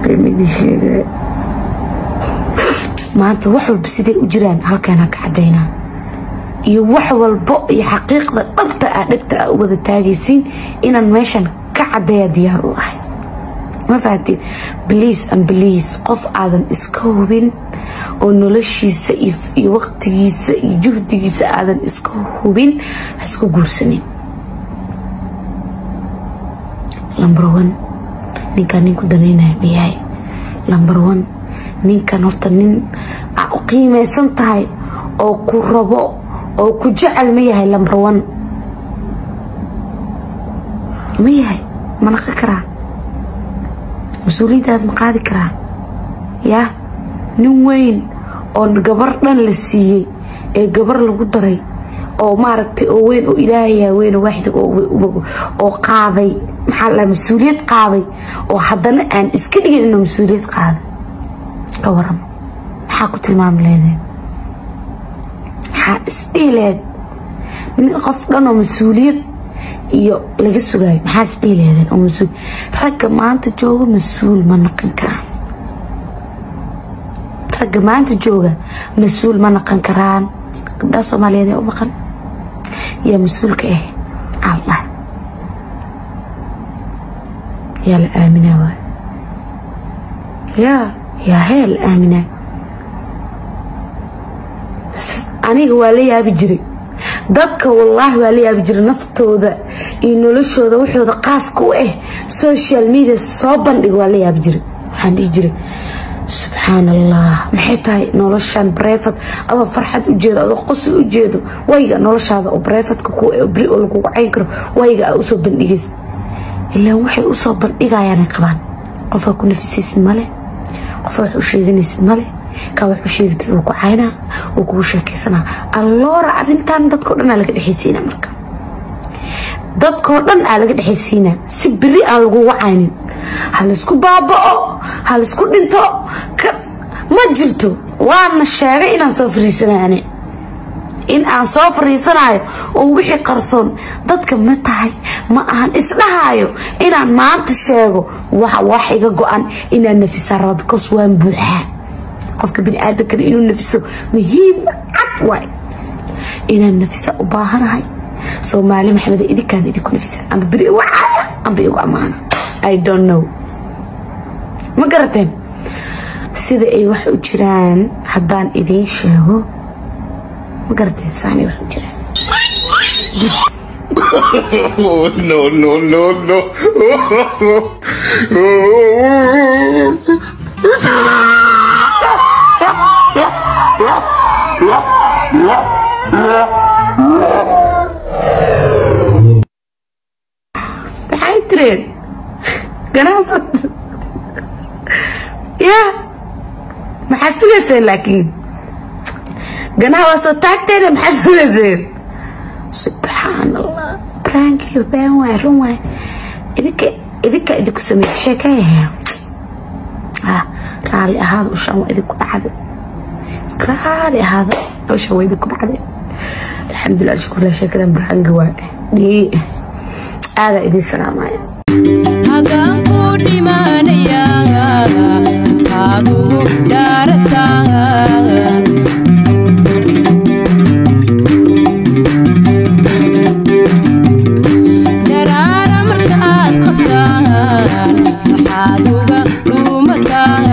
بمدي شيء ما أنت وحول بسيدي أجران هل كانك عدينا يوحول بق حقيقة أبدأ وذا تاجسين إن المشان كعديا ديار واحد ما فهمتي بليز أم بليز قف آذن إسكوبين ونولشي سيف وقتي سي جهدي سآذن إسكوبين هسكو قرسنين لمبروان نيكا نيكو دانينا بيهاي لمبروان نيكا نورتا نين قيمة سنتهاي أو كربو أو كجعل ميهاي لمبروان ميهاي ما نقكرا مسؤولية مقادي كرا يا نوين أو قبرنا للسيء قبر القدري أو مارت أو وين أو إلهي وين واحد أو قاضي محل مسؤولية قاضي أو حدنا أن إسكتي إنه مسؤولية قاضي كورم حاكت المعاملة هذه استيلاد من قفلنا مسؤولية iyo laga sugay maxaa isdeelayeen oo masuul ragga maanta jooga masuul ma noqon karaan ragga maanta jooga masuul ma noqon karaan gabdhaha Soomaaliyeed oo maqan ya masuulka Allah ya la aamina wa ya hel aamina aniga waa la yaabi jiray dadka wallahi waa la yaabi jiray naftooda iyo noloshooda wuxuuda qaas ku social media soo bandhig waa la yaabi jiray waxaan dhihi jiray subhanallah maxay tahay noloshan private adoo farxad u jeedo adoo qosol u jeedo wayga noloshaada oo private ku bri oo lagu cayn karo wayga u soo bandhigays ilaa waxay u soo bandhigayaan qabaan qof ku nafsiisin male qof wax u sheeganaysid male ka wax u sheegtid oo ku cayna oo ku sheekaysana alloora arintan dadka dhan laga dhaxaysiina marka dadka dhan laga dhaxaysiina si biri aan lagu wacaynin hal isku baabao hal isku dhinto ma jirto waana sheegay inaan soo fariisanaane in aan soo fariisanayo oo wixii qarsoon dadka ma tahay ma ahan isdhahayo inaan maanta sheego wax iga go'an inaan nafisa rabo because waan buuxaa qofka bini aadamka inuu nafiso muhiim cad waay inaan nafisa u baahanahay Soomaali maxamed idinkaan idinku nafisa ama biri waxa ama igu amaana I don't know ma garateen sida ay wax u jiraan haddaan idin sheego ma garateen saani wax u jiraan no تحيترين قناصة يا محسنة زين لكن قناصة تاكتين محسنة زين سبحان الله برانكي وبين وعروة إذك سميت شكاية رالي هذا وشو إذك بعد رالي هذا وشو إذك بعد الحمد لله شكرا شكرا برانكي واحد دي هذا إذي السلام عليكم هذا قولي ما نيا هذا دارتان نرارا مرتاد خبتان محادوغا لومتان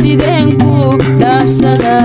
سيدنكو دابسدا